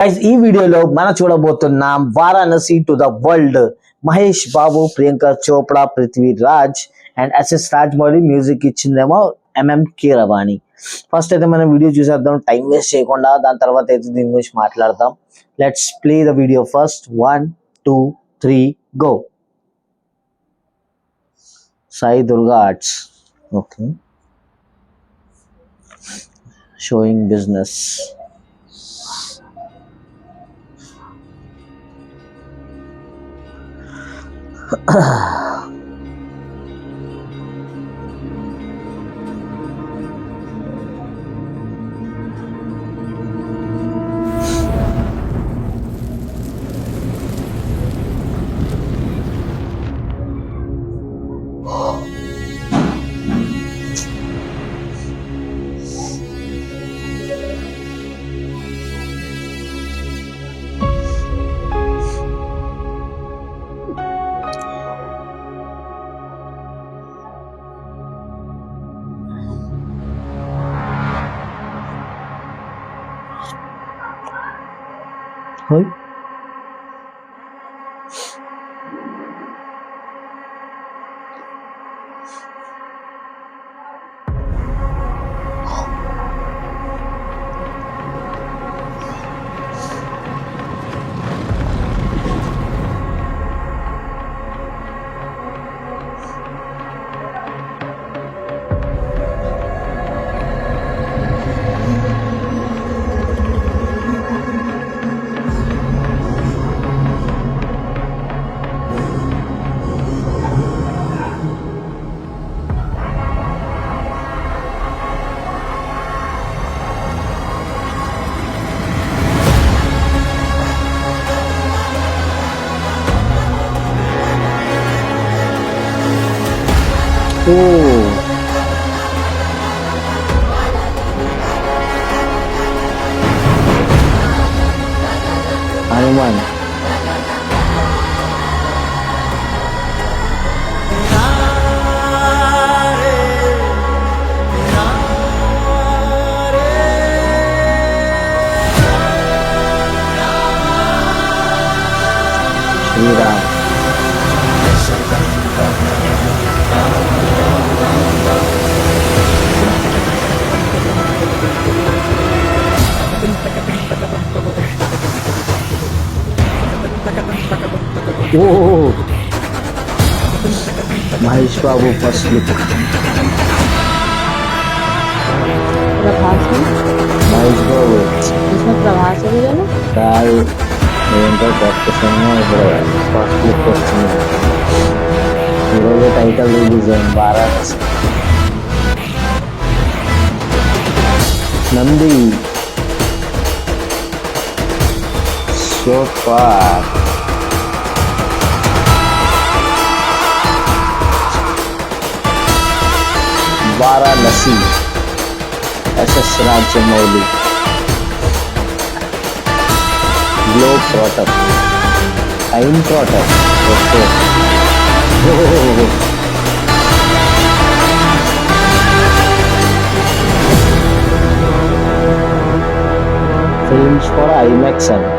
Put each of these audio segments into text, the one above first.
Guys ఈ వీడియోలో మనం చూడబోతున్నాం Varanasi to the world. Mahesh Babu, Priyanka Chopra, Prithviraj and SS Rajamouli. Music ఇచ్చిందేమో ఎంఎం కీరవాణి. ఫస్ట్ అయితే మనం వీడియో చూసేద్దాం టైం వేస్ట్ చేయకుండా, దాని తర్వాత అయితే దీని గురించి మాట్లాడదాం. Let's play the video first. 1 2 3 go. Sai Durga arts. Okay, showing business. Hi. Oh, Hanuman. Shri Ram. Oh, Mahesh Babu first look. Prabhas में Mahesh Babu. इसमें प्रभास है ना। కాదు, ఏంటో కొత్త సినిమా ఇప్పుడు ఫస్ట్ లుక్ వచ్చింది. ఈరోజు టైటిల్ రిలీజ్ అయింది, Varanasi. Nandi super. Varanasi SS Rajamouli. Globe trotter, time trotter. Okay, films for IMAX అని.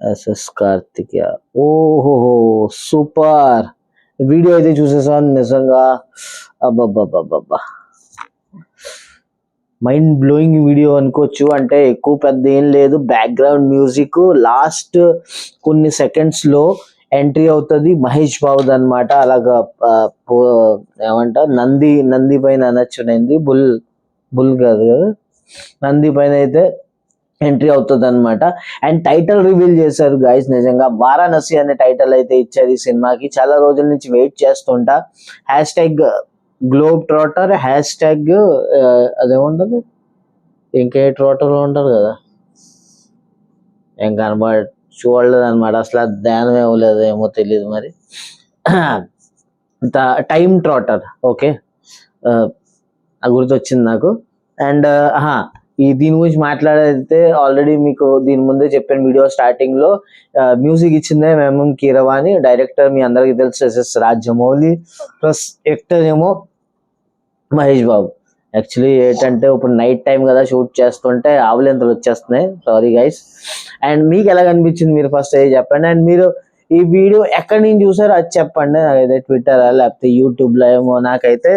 ఎస్ఎస్ కార్తికేయ. ఓహోహో, సూపర్. వీడియో అయితే చూసేసాను నిజంగా. అబ్బబ్బబ్బబ్బబ్బా, మైండ్ బ్లోయింగ్ వీడియో అనుకోవచ్చు. అంటే ఎక్కువ పెద్ద ఏం లేదు, బ్యాక్గ్రౌండ్ మ్యూజిక్ లాస్ట్ కొన్ని సెకండ్స్ లో ఎంట్రీ అవుతుంది మహేష్ బాబుది అనమాట. అలాగా ఏమంటారు, నంది పైన అనొచ్చు. బుల్ కాదు కదా, నంది పైన అయితే ఎంట్రీ అవుతుంది అనమాట. అండ్ టైటిల్ రివీల్ చేశారు గైస్. నిజంగా వారాణసి అనే టైటిల్ అయితే ఇచ్చారు ఈ సినిమాకి. చాలా రోజుల నుంచి వెయిట్ చేస్తుంటా. Hashtag globe trotter, hashtag అదేముంటది, ఇంకే ట్రాటర్ ఉంటారు కదా, ఏం చూడలేదు అనమాట. అసలు ధ్యానం ఇవ్వలేదు, ఏమో తెలియదు మరి. Time trotter. ఓకే, గుర్తొచ్చింది నాకు. అండ్ దీని గురించి మాట్లాడితే ఆల్రెడీ మీకు దీని ముందే చెప్పాను వీడియో స్టార్టింగ్ లో. మ్యూజిక్ ఇచ్చిందే ఎంఎం కీరవాణి, డైరెక్టర్ మీ అందరికి తెలుసు ఎస్ఎస్ రాజమౌళి, ప్లస్ యాక్టర్ ఏమో మహేష్ బాబు. యాక్చువల్లీ ఏంటంటే ఇప్పుడు నైట్ టైం కదా షూట్ చేస్తుంటే ఆవులెంతలు వచ్చేస్తున్నాయి, సారీ గైస్. అండ్ మీకు ఎలా కనిపించింది మీరు ఫస్ట్ అది చెప్పండి. అండ్ మీరు ఈ వీడియో ఎక్కడి నుంచి చూసారో అది చెప్పండి. నాకైతే ట్విట్టర్ లేకపోతే యూట్యూబ్ లో ఏమో, నాకైతే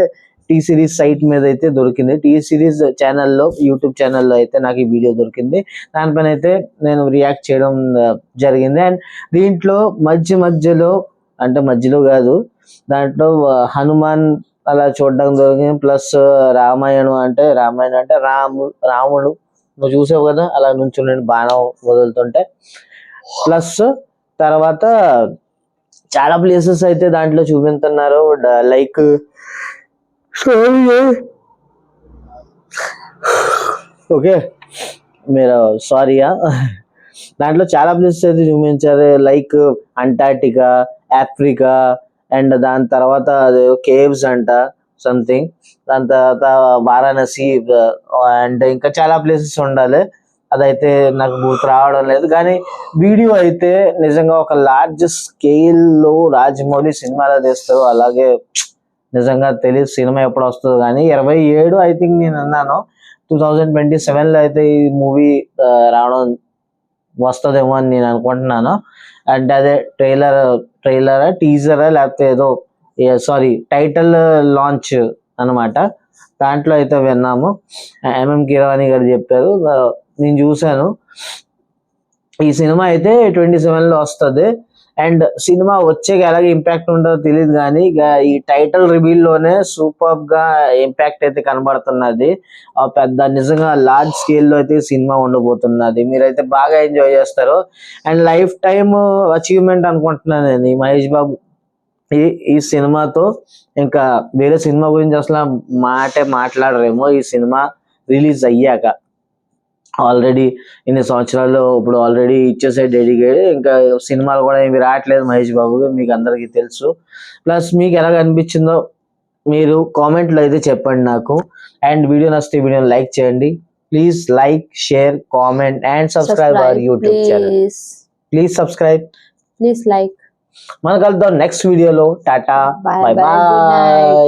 టీ సిరీస్ సైట్ మీద అయితే దొరికింది. టీ సిరీస్ ఛానల్లో, యూట్యూబ్ ఛానల్లో అయితే నాకు ఈ వీడియో దొరికింది. దానిపైన అయితే నేను రియాక్ట్ చేయడం జరిగింది. అండ్ దీంట్లో మధ్యలో అంటే మధ్యలో కాదు, దాంట్లో హనుమాన్ అలా చూడడం జరిగింది. ప్లస్ రామాయణం అంటే రాముడు నువ్వు చూసావు కదా అలా నుంచుని బాణం వదులుతుంటే. ప్లస్ తర్వాత చాలా ప్లేసెస్ అయితే దాంట్లో చూపిస్తున్నారు, లైక్ ఓకే మీరు సారీయా, దాంట్లో చాలా ప్లేసెస్ అయితే చూపించారు, లైక్ అంటార్టికా, ఆఫ్రికా, అండ్ దాని తర్వాత కేవ్స్ అంట సంథింగ్, దాని తర్వాత వారణాసి, అండ్ ఇంకా చాలా ప్లేసెస్ ఉండాలి. అదైతే నాకు గుర్తు రావడం లేదు. కానీ వీడియో అయితే నిజంగా ఒక లార్జ్ స్కేల్ లో రాజమౌళి సినిమాలో తీస్తారు. అలాగే నిజంగా తెలియదు సినిమా ఎప్పుడు వస్తుందో, కానీ 27 ఐ థింక్ నేను అన్నాను, 2027 లో అయితే ఈ మూవీ రావడం వస్తుందేమో అని నేను అనుకుంటున్నాను. అంటే అదే ట్రైలరా టీజరా లేకపోతే ఏదో సారీ టైటిల్ లాంచ్ అన్నమాట. దాంట్లో అయితే విన్నాము, ఎంఎం కీరవాణి గారు చెప్పారు, నేను చూశాను. ఈ సినిమా అయితే 27 లో వస్తుంది. అండ్ సినిమా వచ్చేకి ఎలాగ ఇంపాక్ట్ ఉంటుందో తెలియదు, కానీ ఈ టైటిల్ రివీల్ లోనే సూపర్ గా ఇంపాక్ట్ అయితే కనబడుతున్నది. పెద్ద నిజంగా లార్జ్ స్కేల్ లో అయితే సినిమా ఉండబోతున్నది. మీరైతే బాగా ఎంజాయ్ చేస్తారు. అండ్ లైఫ్ టైమ్ అచీవ్మెంట్ అనుకుంటున్నాను నేను ఈ మహేష్ బాబు ఈ సినిమాతో. ఇంకా వేరే సినిమా గురించి అసలు మాట్లాడరేమో ఈ సినిమా రిలీజ్ అయ్యాక. ఆల్రెడీ ఇన్ని సంవత్సరాలు ఇప్పుడు ఆల్రెడీ ఇచ్చేసే డెడికేట్, ఇంకా సినిమాలు కూడా ఏమి రావట్లేదు మహేష్ బాబు, మీకు అందరికీ తెలుసు. ప్లస్ మీకు ఎలా అనిపించిందో మీరు కామెంట్లో అయితే చెప్పండి నాకు. అండ్ వీడియో నచ్చితే వీడియోని లైక్ చేయండి. Please like, share, comment and subscribe our YouTube channel. Please subscribe, please like. మనం కలుద్దాం నెక్స్ట్ వీడియోలో. Tata, bye Bye bye. Good bye. night.